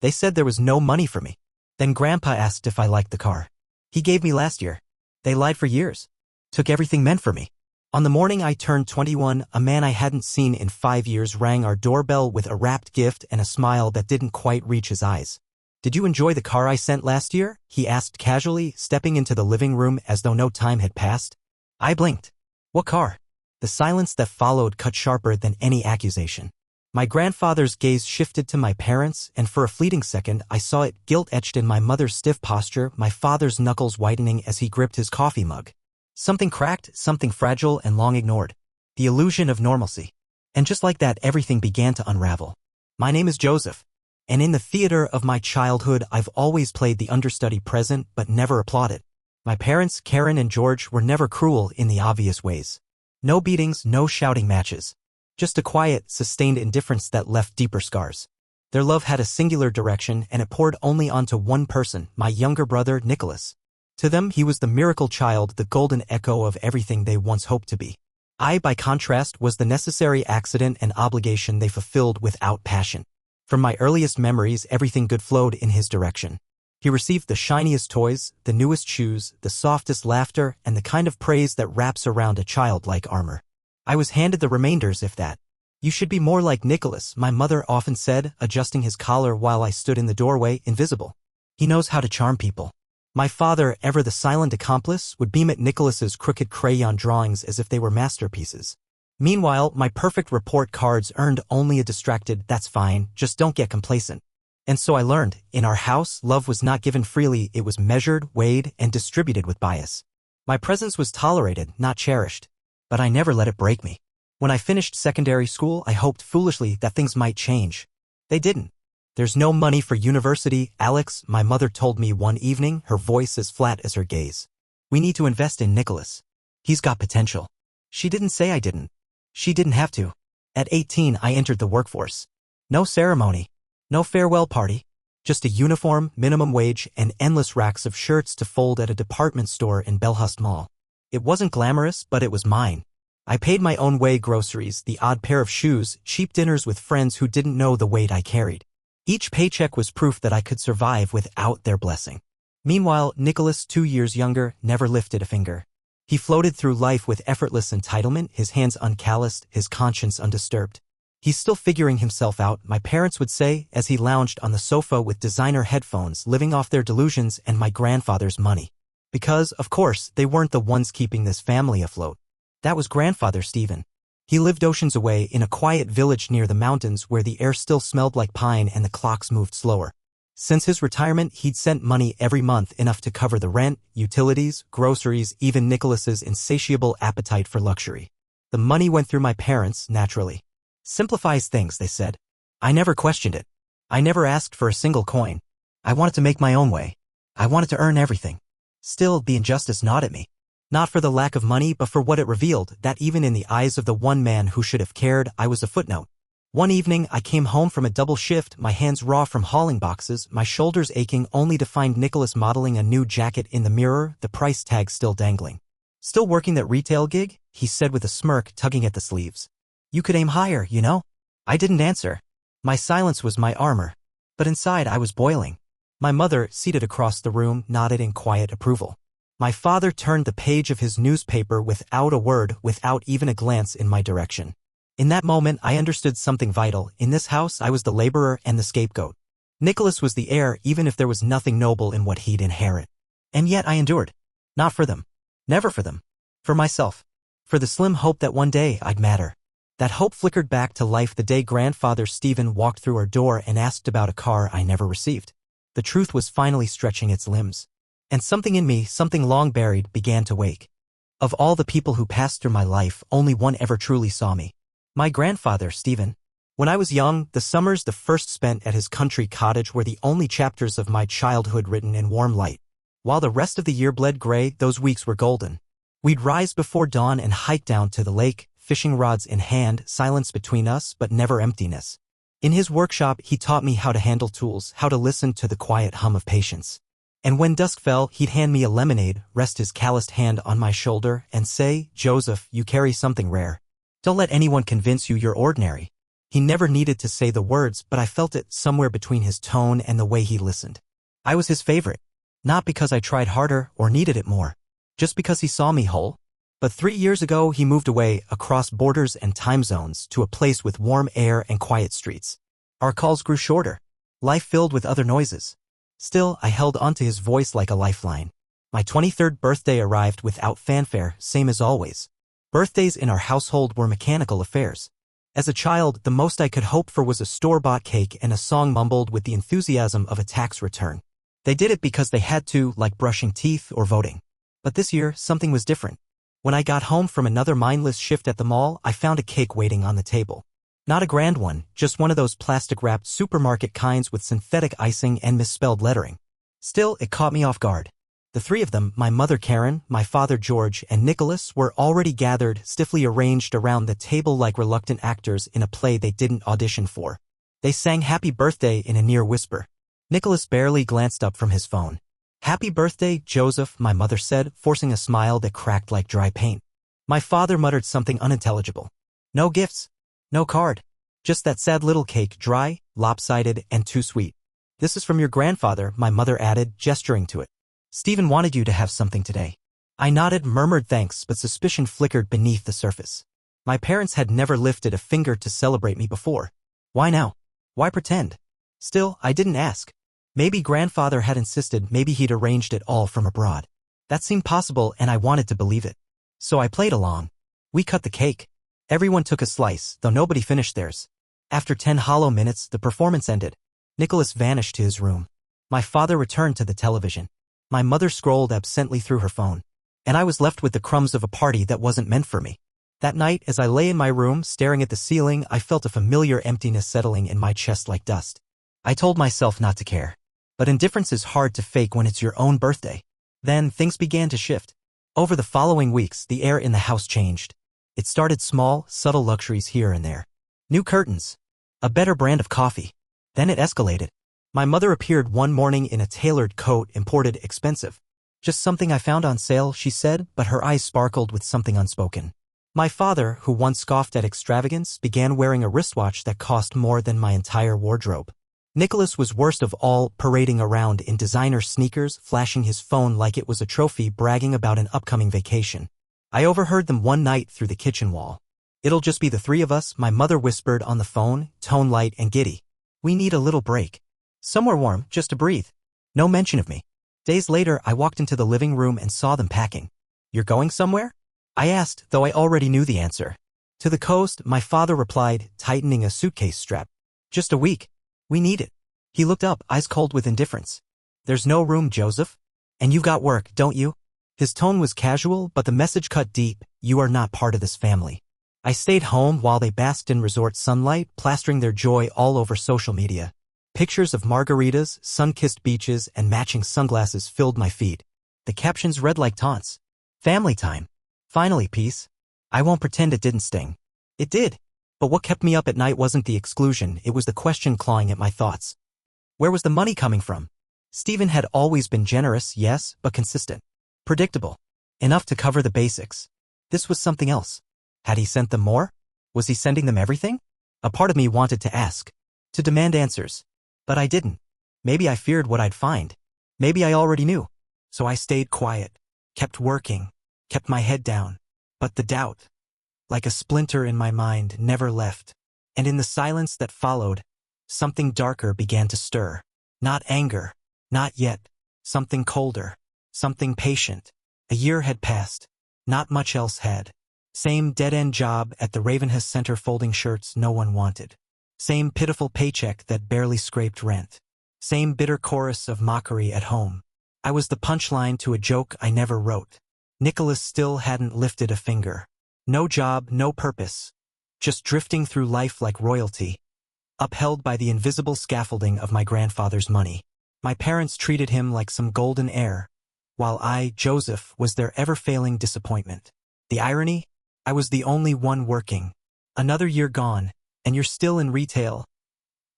They said there was no money for me. Then Grandpa asked if I liked the car he gave me last year. They lied for years. Took everything meant for me. On the morning I turned 21, a man I hadn't seen in 5 years rang our doorbell with a wrapped gift and a smile that didn't quite reach his eyes. "Did you enjoy the car I sent last year?" he asked casually, stepping into the living room as though no time had passed. I blinked. "What car?" The silence that followed cut sharper than any accusation. My grandfather's gaze shifted to my parents, and for a fleeting second I saw it, guilt etched in my mother's stiff posture, my father's knuckles whitening as he gripped his coffee mug. Something cracked, something fragile and long ignored. The illusion of normalcy. And just like that, everything began to unravel. My name is Joseph. And in the theater of my childhood, I've always played the understudy present but never applauded. My parents, Karen and George, were never cruel in the obvious ways. No beatings, no shouting matches. Just a quiet, sustained indifference that left deeper scars. Their love had a singular direction, and it poured only onto one person, my younger brother, Nicholas. To them, he was the miracle child, the golden echo of everything they once hoped to be. I, by contrast, was the necessary accident and obligation they fulfilled without passion. From my earliest memories, everything good flowed in his direction. He received the shiniest toys, the newest shoes, the softest laughter, and the kind of praise that wraps around a childlike armor. I was handed the remainders, if that. "You should be more like Nicholas," my mother often said, adjusting his collar while I stood in the doorway, invisible. "He knows how to charm people." My father, ever the silent accomplice, would beam at Nicholas's crooked crayon drawings as if they were masterpieces. Meanwhile, my perfect report cards earned only a distracted, "That's fine, just don't get complacent." And so I learned, in our house, love was not given freely, it was measured, weighed, and distributed with bias. My presence was tolerated, not cherished. But I never let it break me. When I finished secondary school, I hoped foolishly that things might change. They didn't. "There's no money for university, Alex," my mother told me one evening, her voice as flat as her gaze. "We need to invest in Nicholas. He's got potential." She didn't say I didn't. She didn't have to. At 18, I entered the workforce. No ceremony. No farewell party. Just a uniform, minimum wage, and endless racks of shirts to fold at a department store in Belhust Mall. It wasn't glamorous, but it was mine. I paid my own way: groceries, the odd pair of shoes, cheap dinners with friends who didn't know the weight I carried. Each paycheck was proof that I could survive without their blessing. Meanwhile, Nicholas, 2 years younger, never lifted a finger. He floated through life with effortless entitlement, his hands uncalloused, his conscience undisturbed. "He's still figuring himself out," my parents would say, as he lounged on the sofa with designer headphones, living off their delusions and my grandfather's money. Because, of course, they weren't the ones keeping this family afloat. That was Grandfather Stephen. He lived oceans away in a quiet village near the mountains where the air still smelled like pine and the clocks moved slower. Since his retirement, he'd sent money every month, enough to cover the rent, utilities, groceries, even Nicholas's insatiable appetite for luxury. The money went through my parents, naturally. "Simplifies things," they said. I never questioned it. I never asked for a single coin. I wanted to make my own way. I wanted to earn everything. Still, the injustice gnawed at me. Not for the lack of money, but for what it revealed, that even in the eyes of the one man who should have cared, I was a footnote. One evening, I came home from a double shift, my hands raw from hauling boxes, my shoulders aching, only to find Nicholas modeling a new jacket in the mirror, the price tag still dangling. "Still working that retail gig?" he said with a smirk, tugging at the sleeves. "You could aim higher, you know?" I didn't answer. My silence was my armor. But inside, I was boiling. My mother, seated across the room, nodded in quiet approval. My father turned the page of his newspaper without a word, without even a glance in my direction. In that moment, I understood something vital. In this house, I was the laborer and the scapegoat. Nicholas was the heir, even if there was nothing noble in what he'd inherit. And yet I endured. Not for them. Never for them. For myself. For the slim hope that one day I'd matter. That hope flickered back to life the day Grandfather Stephen walked through our door and asked about a car I never received. The truth was finally stretching its limbs. And something in me, something long buried, began to wake. Of all the people who passed through my life, only one ever truly saw me. My grandfather, Stephen. When I was young, the summers the first spent at his country cottage were the only chapters of my childhood written in warm light. While the rest of the year bled gray, those weeks were golden. We'd rise before dawn and hike down to the lake, fishing rods in hand, silence between us, but never emptiness. In his workshop, he taught me how to handle tools, how to listen to the quiet hum of patience. And when dusk fell, he'd hand me a lemonade, rest his calloused hand on my shoulder, and say, "Joseph, you carry something rare. Don't let anyone convince you you're ordinary." He never needed to say the words, but I felt it somewhere between his tone and the way he listened. I was his favorite. Not because I tried harder or needed it more. Just because he saw me whole. But 3 years ago, he moved away across borders and time zones to a place with warm air and quiet streets. Our calls grew shorter. Life filled with other noises. Still, I held onto his voice like a lifeline. My 23rd birthday arrived without fanfare, same as always. Birthdays in our household were mechanical affairs. As a child, the most I could hope for was a store-bought cake and a song mumbled with the enthusiasm of a tax return. They did it because they had to, like brushing teeth or voting. But this year, something was different. When I got home from another mindless shift at the mall, I found a cake waiting on the table. Not a grand one, just one of those plastic-wrapped supermarket kinds with synthetic icing and misspelled lettering. Still, it caught me off guard. The three of them, my mother Karen, my father George, and Nicholas, were already gathered, stiffly arranged around the table like reluctant actors in a play they didn't audition for. They sang happy birthday in a near whisper. Nicholas barely glanced up from his phone. Happy birthday, Joseph, my mother said, forcing a smile that cracked like dry paint. My father muttered something unintelligible. No gifts. No card. Just that sad little cake, dry, lopsided, and too sweet. This is from your grandfather, my mother added, gesturing to it. Stephen wanted you to have something today. I nodded, murmured thanks, but suspicion flickered beneath the surface. My parents had never lifted a finger to celebrate me before. Why now? Why pretend? Still, I didn't ask. Maybe grandfather had insisted, maybe he'd arranged it all from abroad. That seemed possible and I wanted to believe it. So I played along. We cut the cake. Everyone took a slice, though nobody finished theirs. After 10 hollow minutes, the performance ended. Nicholas vanished to his room. My father returned to the television. My mother scrolled absently through her phone. And I was left with the crumbs of a party that wasn't meant for me. That night, as I lay in my room, staring at the ceiling, I felt a familiar emptiness settling in my chest like dust. I told myself not to care. But indifference is hard to fake when it's your own birthday. Then, things began to shift. Over the following weeks, the air in the house changed. It started small, subtle luxuries here and there. New curtains. A better brand of coffee. Then it escalated. My mother appeared one morning in a tailored coat, imported, expensive. Just something I found on sale, she said, but her eyes sparkled with something unspoken. My father, who once scoffed at extravagance, began wearing a wristwatch that cost more than my entire wardrobe. Nicholas was worst of all, parading around in designer sneakers, flashing his phone like it was a trophy, bragging about an upcoming vacation. I overheard them one night through the kitchen wall. It'll just be the three of us, my mother whispered on the phone, tone light and giddy. We need a little break. Somewhere warm, just to breathe. No mention of me. Days later, I walked into the living room and saw them packing. You're going somewhere? I asked, though I already knew the answer. To the coast, my father replied, tightening a suitcase strap. Just a week. We need it. He looked up, eyes cold with indifference. There's no room, Joseph. And you've got work, don't you? His tone was casual, but the message cut deep. You are not part of this family. I stayed home while they basked in resort sunlight, plastering their joy all over social media. Pictures of margaritas, sun-kissed beaches, and matching sunglasses filled my feed. The captions read like taunts. Family time. Finally, peace. I won't pretend it didn't sting. It did. But what kept me up at night wasn't the exclusion, it was the question clawing at my thoughts. Where was the money coming from? Stephen had always been generous, yes, but consistent. Predictable. Enough to cover the basics. This was something else. Had he sent them more? Was he sending them everything? A part of me wanted to ask. To demand answers. But I didn't. Maybe I feared what I'd find. Maybe I already knew. So I stayed quiet. Kept working. Kept my head down. But the doubt, like a splinter in my mind, never left. And in the silence that followed, something darker began to stir. Not anger. Not yet. Something colder. Something patient. A year had passed. Not much else had. Same dead-end job at the Ravenhurst Center, folding shirts no one wanted. Same pitiful paycheck that barely scraped rent. Same bitter chorus of mockery at home. I was the punchline to a joke I never wrote. Nicholas still hadn't lifted a finger. No job, no purpose. Just drifting through life like royalty. Upheld by the invisible scaffolding of my grandfather's money. My parents treated him like some golden heir, while I, Joseph, was their ever-failing disappointment. The irony? I was the only one working. Another year gone. And you're still in retail.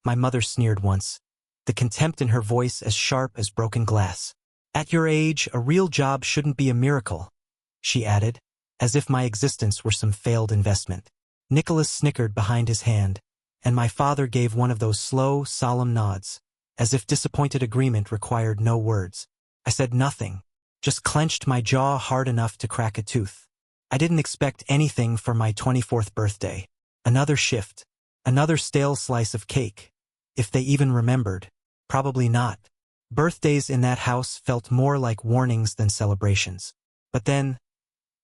My mother sneered once, the contempt in her voice as sharp as broken glass. At your age, a real job shouldn't be a miracle, she added, as if my existence were some failed investment. Nicholas snickered behind his hand, and my father gave one of those slow, solemn nods, as if disappointed agreement required no words. I said nothing, just clenched my jaw hard enough to crack a tooth. I didn't expect anything for my 24th birthday. Another shift. Another stale slice of cake. If they even remembered. Probably not. Birthdays in that house felt more like warnings than celebrations. But then,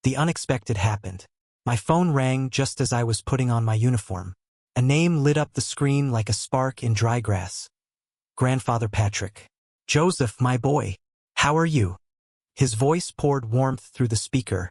the unexpected happened. My phone rang just as I was putting on my uniform. A name lit up the screen like a spark in dry grass. Grandfather Patrick. Joseph, my boy. How are you? His voice poured warmth through the speaker,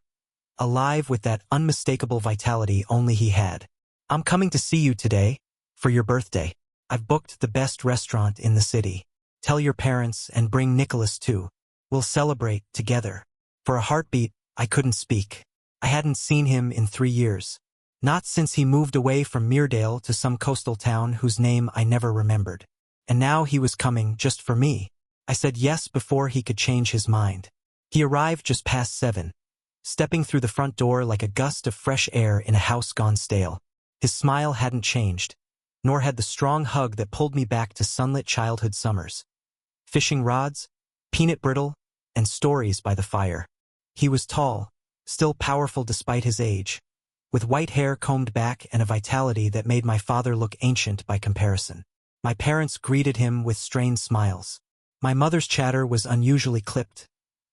alive with that unmistakable vitality only he had. I'm coming to see you today, for your birthday. I've booked the best restaurant in the city. Tell your parents and bring Nicholas too. We'll celebrate together. For a heartbeat, I couldn't speak. I hadn't seen him in 3 years. Not since he moved away from Meredale to some coastal town whose name I never remembered. And now he was coming just for me. I said yes before he could change his mind. He arrived just past 7, stepping through the front door like a gust of fresh air in a house gone stale. His smile hadn't changed, nor had the strong hug that pulled me back to sunlit childhood summers. Fishing rods, peanut brittle, and stories by the fire. He was tall, still powerful despite his age, with white hair combed back and a vitality that made my father look ancient by comparison. My parents greeted him with strained smiles. My mother's chatter was unusually clipped,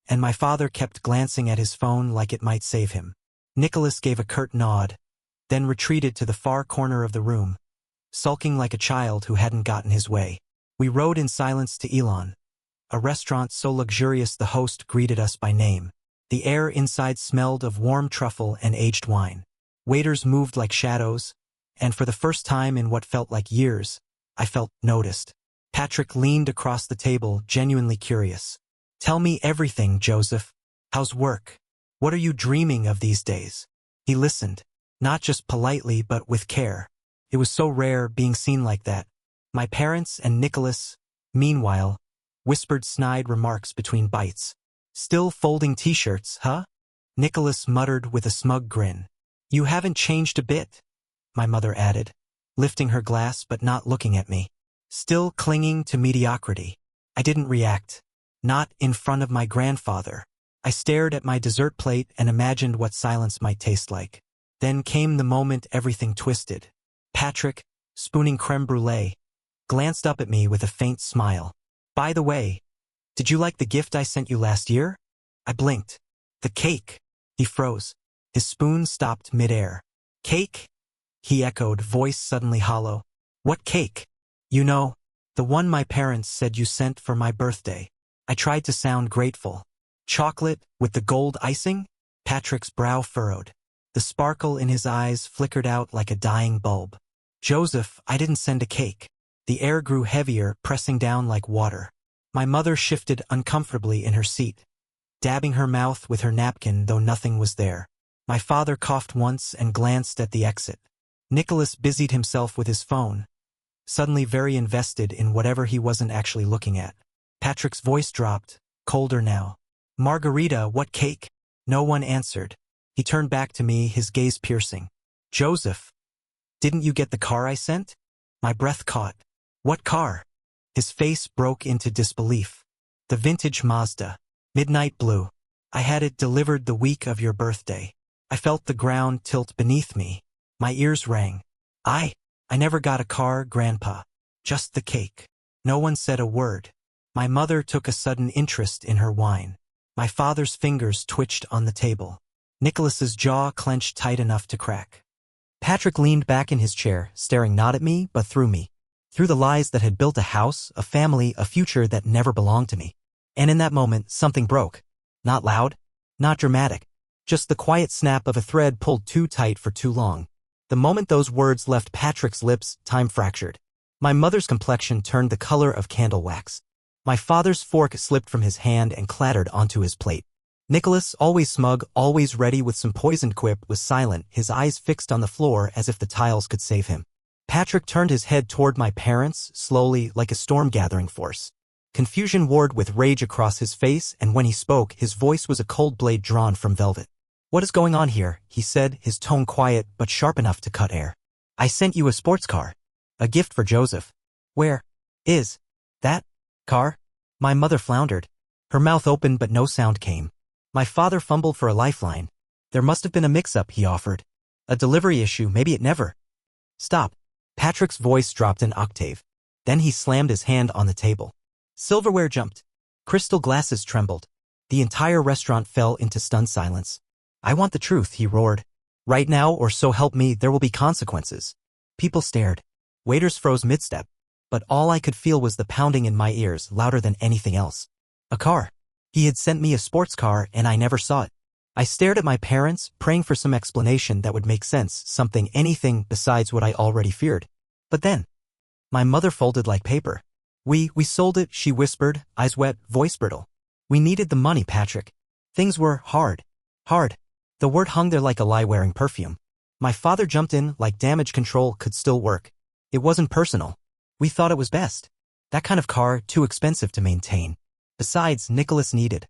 and my father kept glancing at his phone like it might save him. Nicholas gave a curt nod, then retreated to the far corner of the room, sulking like a child who hadn't gotten his way. We rode in silence to Elon, a restaurant so luxurious the host greeted us by name. The air inside smelled of warm truffle and aged wine. Waiters moved like shadows, and for the first time in what felt like years, I felt noticed. Patrick leaned across the table, genuinely curious. Tell me everything, Joseph. How's work? What are you dreaming of these days? He listened, not just politely but with care. It was so rare being seen like that. My parents and Nicholas, meanwhile, whispered snide remarks between bites. Still folding t-shirts, huh? Nicholas muttered with a smug grin. You haven't changed a bit, my mother added, lifting her glass but not looking at me. Still clinging to mediocrity. I didn't react. Not in front of my grandfather. I stared at my dessert plate and imagined what silence might taste like. Then came the moment everything twisted. Patrick, spooning creme brulee, glanced up at me with a faint smile. By the way, did you like the gift I sent you last year? I blinked. The cake. He froze. His spoon stopped midair. Cake? He echoed, voice suddenly hollow. What cake? You know, the one my parents said you sent for my birthday. I tried to sound grateful. Chocolate with the gold icing? Patrick's brow furrowed. The sparkle in his eyes flickered out like a dying bulb. Joseph, I didn't send a cake. The air grew heavier, pressing down like water. My mother shifted uncomfortably in her seat, dabbing her mouth with her napkin though nothing was there. My father coughed once and glanced at the exit. Nicholas busied himself with his phone, suddenly very invested in whatever he wasn't actually looking at. Patrick's voice dropped, colder now. Margarita, what cake? No one answered. He turned back to me, his gaze piercing. Joseph, didn't you get the car I sent? My breath caught. What car? His face broke into disbelief. The vintage Mazda. Midnight blue. I had it delivered the week of your birthday. I felt the ground tilt beneath me. My ears rang. I never got a car, Grandpa. Just the cake. No one said a word. My mother took a sudden interest in her wine. My father's fingers twitched on the table. Nicholas's jaw clenched tight enough to crack. Patrick leaned back in his chair, staring not at me, but through me. Through the lies that had built a house, a family, a future that never belonged to me. And in that moment, something broke. Not loud, not dramatic. Just the quiet snap of a thread pulled too tight for too long. The moment those words left Patrick's lips, time fractured. My mother's complexion turned the color of candle wax. My father's fork slipped from his hand and clattered onto his plate. Nicholas, always smug, always ready with some poisoned quip, was silent, his eyes fixed on the floor as if the tiles could save him. Patrick turned his head toward my parents, slowly, like a storm gathering force. Confusion warred with rage across his face, and when he spoke, his voice was a cold blade drawn from velvet. What is going on here? He said, his tone quiet but sharp enough to cut air. I sent you a sports car. A gift for Joseph. Where is that car? My mother floundered. Her mouth opened but no sound came. My father fumbled for a lifeline. There must have been a mix-up, he offered. A delivery issue, maybe it never. Stop. Patrick's voice dropped an octave. Then he slammed his hand on the table. Silverware jumped. Crystal glasses trembled. The entire restaurant fell into stunned silence. I want the truth, he roared. Right now, or so help me, there will be consequences. People stared. Waiters froze mid-step. But all I could feel was the pounding in my ears, louder than anything else. A car. He had sent me a sports car and I never saw it. I stared at my parents, praying for some explanation that would make sense, something, anything besides what I already feared. But then, my mother folded like paper. We sold it, she whispered, eyes wet, voice brittle. We needed the money, Patrick. Things were hard. Hard. The word hung there like a lie wearing perfume. My father jumped in like damage control could still work. It wasn't personal. We thought it was best. That kind of car, too expensive to maintain. Besides, Nicholas needed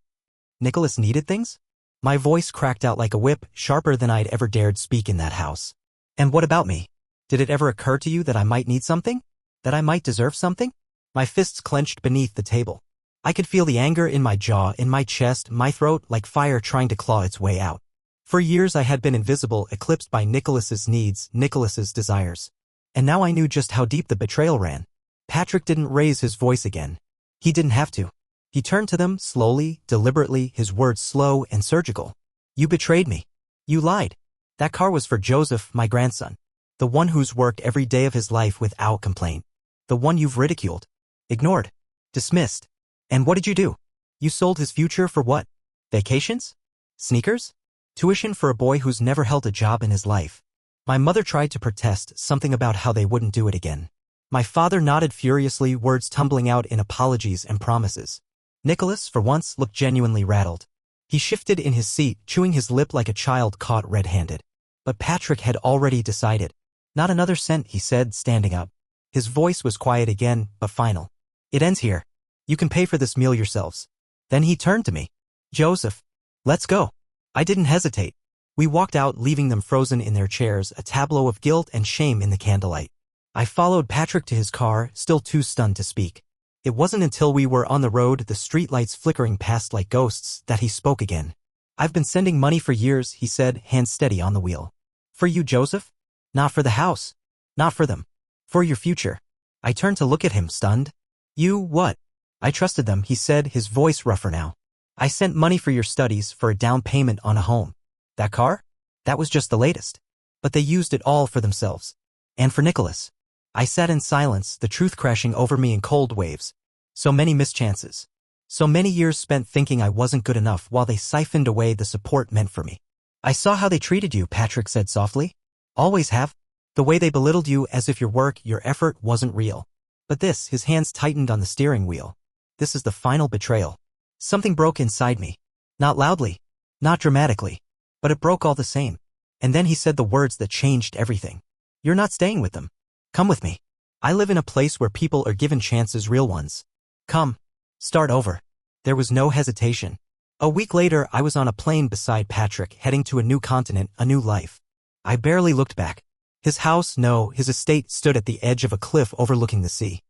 things? My voice cracked out like a whip, sharper than I'd ever dared speak in that house. And what about me? Did it ever occur to you that I might need something? That I might deserve something? My fists clenched beneath the table. I could feel the anger in my jaw, in my chest, my throat, like fire trying to claw its way out. For years I had been invisible, eclipsed by Nicholas's needs, Nicholas's desires. And now I knew just how deep the betrayal ran. Patrick didn't raise his voice again. He didn't have to. He turned to them, slowly, deliberately, his words slow and surgical. You betrayed me. You lied. That car was for Joseph, my grandson. The one who's worked every day of his life without complaint. The one you've ridiculed. Ignored. Dismissed. And what did you do? You sold his future for what? Vacations? Sneakers? Tuition for a boy who's never held a job in his life. My mother tried to protest, something about how they wouldn't do it again. My father nodded furiously, words tumbling out in apologies and promises. Nicholas, for once, looked genuinely rattled. He shifted in his seat, chewing his lip like a child caught red-handed. But Patrick had already decided. Not another cent, he said, standing up. His voice was quiet again, but final. It ends here. You can pay for this meal yourselves. Then he turned to me. Joseph. Let's go. I didn't hesitate. We walked out, leaving them frozen in their chairs, a tableau of guilt and shame in the candlelight. I followed Patrick to his car, still too stunned to speak. It wasn't until we were on the road, the streetlights flickering past like ghosts, that he spoke again. I've been sending money for years, he said, hands steady on the wheel. For you, Joseph? Not for the house. Not for them. For your future. I turned to look at him, stunned. You, what? I trusted them, he said, his voice rougher now. I sent money for your studies, for a down payment on a home. That car? That was just the latest. But they used it all for themselves. And for Nicholas. I sat in silence, the truth crashing over me in cold waves. So many mischances. So many years spent thinking I wasn't good enough while they siphoned away the support meant for me. I saw how they treated you, Patrick said softly. Always have. The way they belittled you as if your work, your effort wasn't real. But this, his hands tightened on the steering wheel. This is the final betrayal. Something broke inside me. Not loudly. Not dramatically. But it broke all the same. And then he said the words that changed everything. You're not staying with them. Come with me. I live in a place where people are given chances, real ones. Come. Start over. There was no hesitation. A week later, I was on a plane beside Patrick, heading to a new continent, a new life. I barely looked back. His house, no, his estate stood at the edge of a cliff overlooking the sea.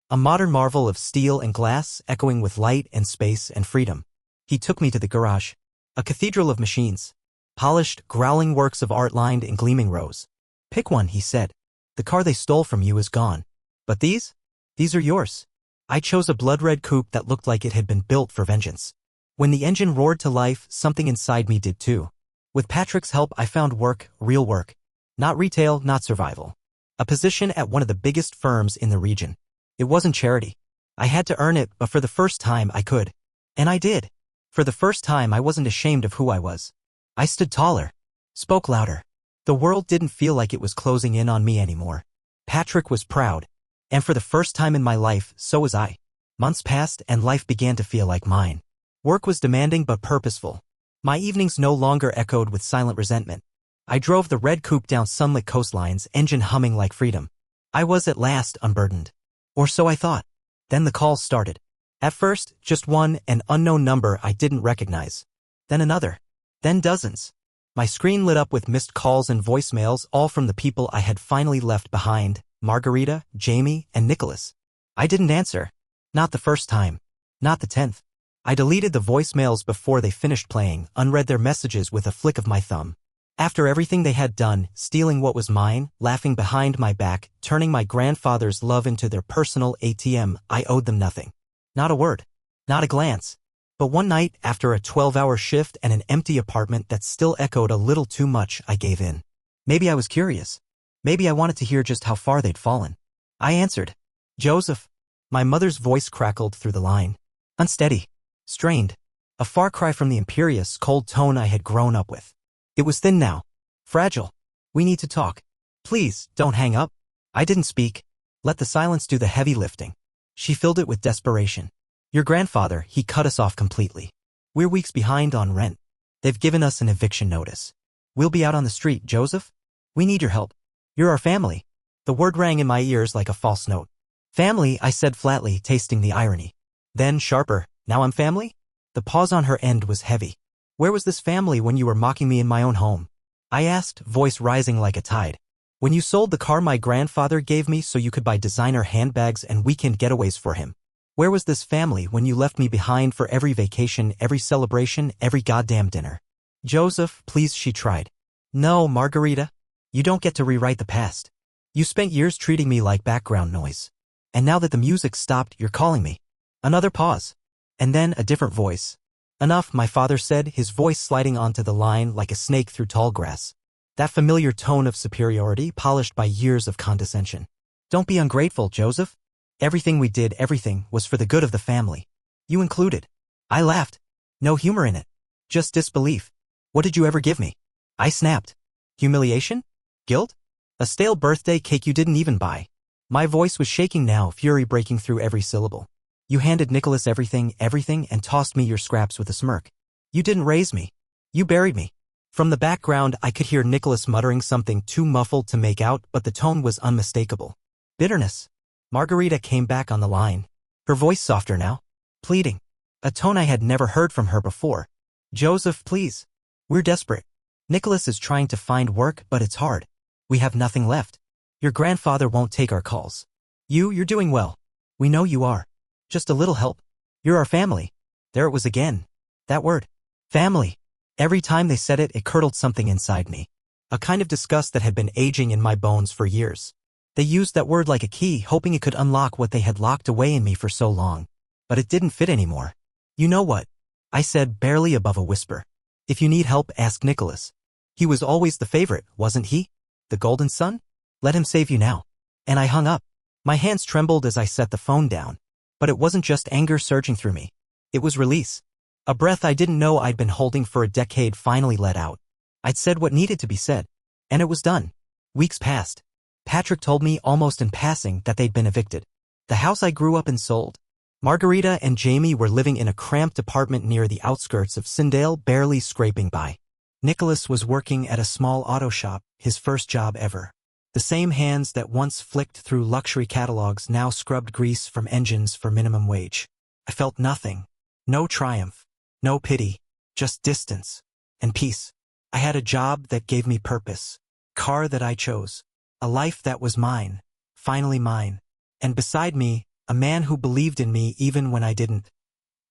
A modern marvel of steel and glass, echoing with light and space and freedom. He took me to the garage. A cathedral of machines. Polished, growling works of art lined in gleaming rows. Pick one, he said. The car they stole from you is gone. But these? These are yours. I chose a blood-red coupe that looked like it had been built for vengeance. When the engine roared to life, something inside me did too. With Patrick's help, I found work, real work. Not retail, not survival. A position at one of the biggest firms in the region. It wasn't charity. I had to earn it, but for the first time I could. And I did. For the first time I wasn't ashamed of who I was. I stood taller. Spoke louder. The world didn't feel like it was closing in on me anymore. Patrick was proud. And for the first time in my life, so was I. Months passed and life began to feel like mine. Work was demanding but purposeful. My evenings no longer echoed with silent resentment. I drove the red coupe down sunlit coastlines, engine humming like freedom. I was at last unburdened. Or so I thought. Then the calls started. At first, just one, an unknown number I didn't recognize. Then another. Then dozens. My screen lit up with missed calls and voicemails, all from the people I had finally left behind, Margarita, Jamie, and Nicholas. I didn't answer. Not the first time. Not the 10th. I deleted the voicemails before they finished playing, unread their messages with a flick of my thumb. After everything they had done, stealing what was mine, laughing behind my back, turning my grandfather's love into their personal ATM, I owed them nothing. Not a word. Not a glance. But one night, after a 12-hour shift and an empty apartment that still echoed a little too much, I gave in. Maybe I was curious. Maybe I wanted to hear just how far they'd fallen. I answered. Joseph. My mother's voice crackled through the line. Unsteady. Strained. A far cry from the imperious, cold tone I had grown up with. It was thin now. Fragile. We need to talk. Please, don't hang up. I didn't speak. Let the silence do the heavy lifting. She filled it with desperation. Your grandfather, he cut us off completely. We're weeks behind on rent. They've given us an eviction notice. We'll be out on the street, Joseph. We need your help. You're our family. The word rang in my ears like a false note. Family, I said flatly, tasting the irony. Then, sharper, now I'm family? The pause on her end was heavy. Where was this family when you were mocking me in my own home? I asked, voice rising like a tide. When you sold the car my grandfather gave me so you could buy designer handbags and weekend getaways for him. Where was this family when you left me behind for every vacation, every celebration, every goddamn dinner? Joseph, please, she tried. No, Margarita. You don't get to rewrite the past. You spent years treating me like background noise. And now that the music stopped, you're calling me. Another pause. And then a different voice. Enough, my father said, his voice sliding onto the line like a snake through tall grass. That familiar tone of superiority polished by years of condescension. Don't be ungrateful, Joseph. Everything we did, everything, was for the good of the family. You included. I laughed. No humor in it. Just disbelief. What did you ever give me? I snapped. Humiliation? Guilt? A stale birthday cake you didn't even buy. My voice was shaking now, fury breaking through every syllable. You handed Nicholas everything, and tossed me your scraps with a smirk. You didn't raise me. You buried me. From the background, I could hear Nicholas muttering something too muffled to make out, but the tone was unmistakable. Bitterness. Margarita came back on the line. Her voice softer now. Pleading. A tone I had never heard from her before. Joseph, please. We're desperate. Nicholas is trying to find work, but it's hard. We have nothing left. Your grandfather won't take our calls. You're doing well. We know you are. Just a little help. You're our family. There it was again. That word. Family. Every time they said it, it curdled something inside me. A kind of disgust that had been aging in my bones for years. They used that word like a key, hoping it could unlock what they had locked away in me for so long. But it didn't fit anymore. You know what? I said, barely above a whisper. If you need help, ask Nicholas. He was always the favorite, wasn't he? The golden son? Let him save you now. And I hung up. My hands trembled as I set the phone down. But it wasn't just anger surging through me. It was release. A breath I didn't know I'd been holding for a decade finally let out. I'd said what needed to be said. And it was done. Weeks passed. Patrick told me almost in passing that they'd been evicted. The house I grew up in sold. Margarita and Jamie were living in a cramped apartment near the outskirts of Sindale, barely scraping by. Nicholas was working at a small auto shop, his first job ever. The same hands that once flicked through luxury catalogs now scrubbed grease from engines for minimum wage. I felt nothing. No triumph. No pity. Just distance. And peace. I had a job that gave me purpose. Car that I chose. A life that was mine. Finally mine. And beside me, a man who believed in me even when I didn't.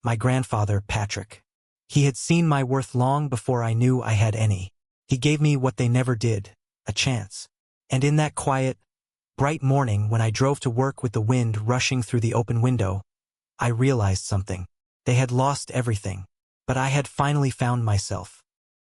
My grandfather, Patrick. He had seen my worth long before I knew I had any. He gave me what they never did. A chance. And in that quiet, bright morning when I drove to work with the wind rushing through the open window, I realized something. They had lost everything, but I had finally found myself.